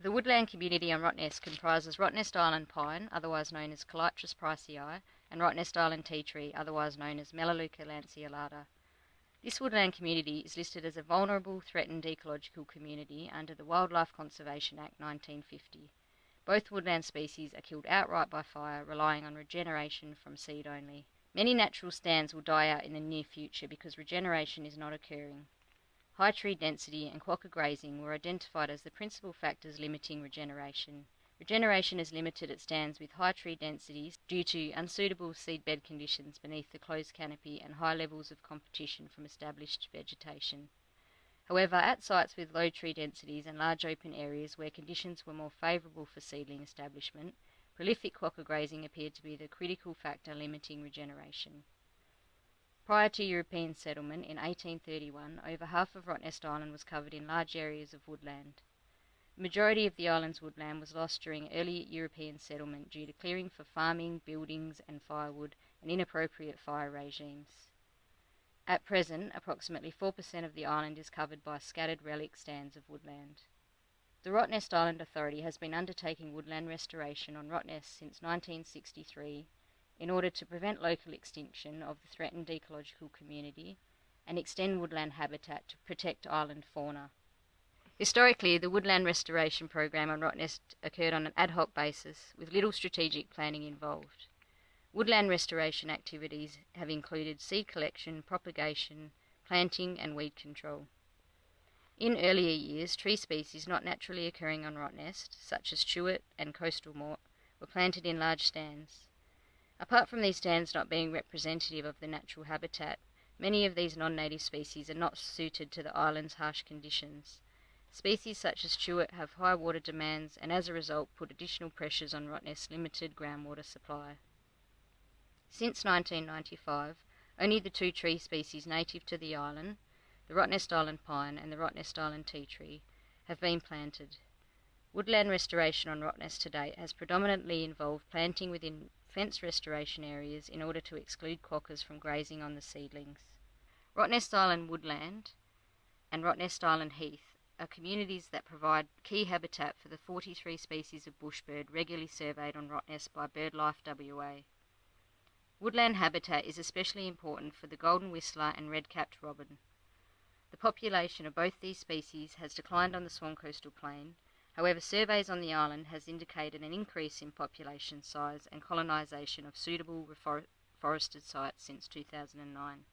The woodland community on Rottnest comprises Rottnest Island pine, otherwise known as Kilometres pricei, and Rottnest Island tea tree, otherwise known as Melaleuca lanceolata. This woodland community is listed as a vulnerable, threatened ecological community under the Wildlife Conservation Act 1950. Both woodland species are killed outright by fire, relying on regeneration from seed only. Many natural stands will die out in the near future because regeneration is not occurring. High tree density and quokka grazing were identified as the principal factors limiting regeneration. Regeneration is limited at stands with high tree densities due to unsuitable seedbed conditions beneath the closed canopy and high levels of competition from established vegetation. However, at sites with low tree densities and large open areas where conditions were more favourable for seedling establishment, prolific quokka grazing appeared to be the critical factor limiting regeneration. Prior to European settlement in 1831, over half of Rottnest Island was covered in large areas of woodland. The majority of the island's woodland was lost during early European settlement due to clearing for farming, buildings and firewood, and inappropriate fire regimes. At present, approximately 4% of the island is covered by scattered relic stands of woodland. The Rottnest Island Authority has been undertaking woodland restoration on Rottnest since 1963 in order to prevent local extinction of the threatened ecological community and extend woodland habitat to protect island fauna. Historically, the woodland restoration program on Rottnest occurred on an ad hoc basis, with little strategic planning involved. Woodland restoration activities have included seed collection, propagation, planting and weed control. In earlier years, tree species not naturally occurring on Rottnest, such as chewit and coastal mort, were planted in large stands. Apart from these stands not being representative of the natural habitat, many of these non-native species are not suited to the island's harsh conditions. Species such as chewit have high water demands and as a result put additional pressures on Rottnest's limited groundwater supply. Since 1995, only the two tree species native to the island, the Rottnest Island pine and the Rottnest Island tea tree, have been planted. Woodland restoration on Rottnest to date has predominantly involved planting within fence restoration areas in order to exclude quokkas from grazing on the seedlings. Rottnest Island woodland and Rottnest Island heath are communities that provide key habitat for the 43 species of bushbird regularly surveyed on Rottnest by BirdLife WA. Woodland habitat is especially important for the golden whistler and red-capped robin. The population of both these species has declined on the Swan Coastal Plain. However, surveys on the island has indicated an increase in population size and colonisation of suitable forested sites since 2009.